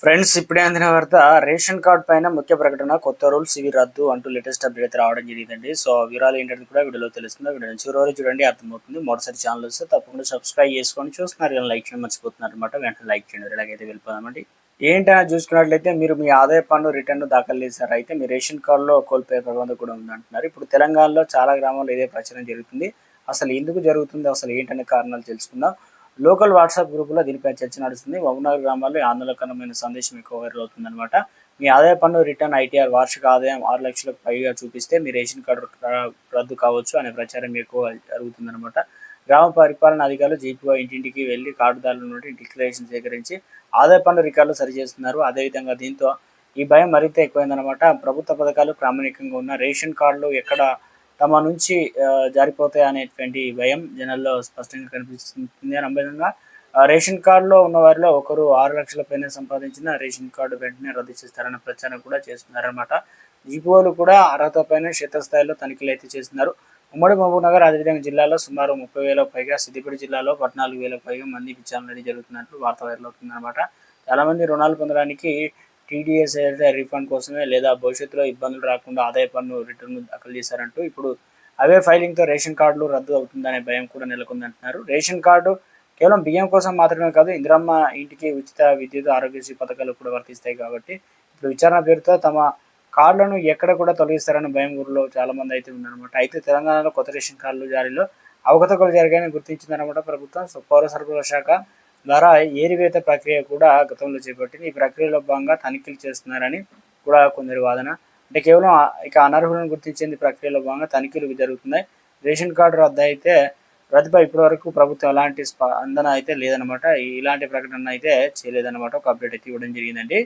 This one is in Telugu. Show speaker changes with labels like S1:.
S1: ఫ్రెండ్స్, ఇప్పుడే అందిన వార్త. రేషన్ కార్డ్ పైన ముఖ్య ప్రకటన, కొత్త రూల్స్ ఇవి రద్దు అంటూ లేటెస్ట్ అప్డేట్ అయితే రావడం జరిగిందండి. సో వివరాలు ఏంటంటే కూడా వీడియోలో తెలుస్తుంది. వీడియో నుంచి చివరి చూడండి, అర్థమవుతుంది. మొదటిసారి ఛానల్ వస్తే తప్పకుండా సబ్స్క్రైబ్ చేసుకొని చూస్తున్నారు కానీ లైక్ చేయడం మర్చిపోతున్నారు అనమాట. వెంటనే లైక్ చేయండి. ఇలాగైతే వెళ్ళిపోదామండి. ఏంటని చూసుకున్నట్లయితే మీరు మీ ఆదాయ పన్ను రిటర్న్ దాఖలు చేశారు. అయితే మీ రేషన్ కార్డులో కోల్పోయే ప్రబంధం కూడా ఉందంటున్నారు. ఇప్పుడు తెలంగాణలో చాలా గ్రామాల్లో ఇదే ప్రచారం జరుగుతుంది. అసలు ఎందుకు జరుగుతుంది, అసలు ఏంటనే కారణాలు తెలుసుకుందాం. లోకల్ వాట్సాప్ గ్రూపులో దీనిపై చర్చ నడుస్తుంది. మహబూబ్నగర్ గ్రామాల్లో ఆందోళనకరమైన సందేశం ఎక్కువ వైరల్ అవుతుందన్నమాట. మీ ఆదాయ పన్ను రిటర్న్ ఐటీఆర్ వార్షిక ఆదాయం 6 లక్షలకు పైగా చూపిస్తే మీ రేషన్ కార్డు రద్దు కావచ్చు అనే ప్రచారం ఎక్కువ జరుగుతుందన్నమాట. గ్రామ పరిపాలన అధికారులు జీపీఓ ఇంటింటికి వెళ్లి కార్డుదారుల నుండి డిక్లరేషన్ సేకరించి ఆదాయ పన్ను రికార్డులు సరిచేస్తున్నారు. అదేవిధంగా దీంతో ఈ భయం మరింత ఎక్కువైందనమాట. ప్రభుత్వ పథకాలు ప్రామాణికంగా ఉన్న రేషన్ కార్డులు ఎక్కడ తమ నుంచి జారిపోతాయి అనేటువంటి భయం జనాల్లో స్పష్టంగా కనిపిస్తుంది. అనే విధంగా రేషన్ కార్డులో ఉన్న వారిలో ఒకరు 6 లక్షల పైన సంపాదించిన రేషన్ కార్డు వెంటనే రద్దు చేస్తారన్న ప్రచారం కూడా చేస్తున్నారన్నమాట. జీపీఓలు కూడా అర్హత పైన క్షేత్రస్థాయిలో తనిఖీలు అయితే చేస్తున్నారు. ఉమ్మడి మహబూబ్నగర్ అదేవిధంగా జిల్లాలో సుమారు 30,000 పైగా, సిద్దిపేట జిల్లాలో 14,000 పైగా మంది విచారణ అనేది జరుగుతున్నట్లు వార్త వైరల్ అవుతుందన్నమాట. చాలామంది రుణాలు పొందడానికి టీడీఎస్ అయితే రీఫండ్ కోసమే లేదా భవిష్యత్తులో ఇబ్బందులు రాకుండా ఆదాయ పన్ను రిటర్న్ దాఖలు చేశారంటూ ఇప్పుడు అవే ఫైలింగ్తో రేషన్ కార్డులు రద్దు అవుతుందనే భయం కూడా నెలకొందంటున్నారు. రేషన్ కార్డు కేవలం బియ్యం కోసం మాత్రమే కాదు, ఇందిరమ్మ ఇంటికి ఉచిత విద్యుత్, ఆరోగ్యశ్రీ పథకాలు కూడా వర్తిస్తాయి. కాబట్టి ఇప్పుడు విచారణ పేరుతో తమ కార్డులను ఎక్కడ కూడా తొలగిస్తారన్న భయం ఊరిలో చాలా మంది అయితే ఉందన్నమాట. అయితే తెలంగాణలో కొత్త రేషన్ కార్డులు జారీలో అవకతవకలు జరిగాయని గుర్తించిందన్నమాట ప్రభుత్వం. సో పౌర సరఫరాల శాఖ ద్వారా ఏరివేత ప్రక్రియ కూడా గతంలో చేపట్టింది. ఈ ప్రక్రియలో భాగంగా తనిఖీలు చేస్తున్నారని కూడా కొందరి వాదన. అంటే కేవలం ఇక అనర్హులను గుర్తించేంది ప్రక్రియలో భాగంగా తనిఖీలు జరుగుతున్నాయి. రేషన్ కార్డు రద్దుపై ఇప్పటివరకు ప్రభుత్వం ఎలాంటి స్పందన అయితే లేదనమాట. ఇలాంటి ప్రకటన అయితే చేయలేదన్నమాట. ఒక అప్డేట్ అయితే ఇవ్వడం జరిగిందండి.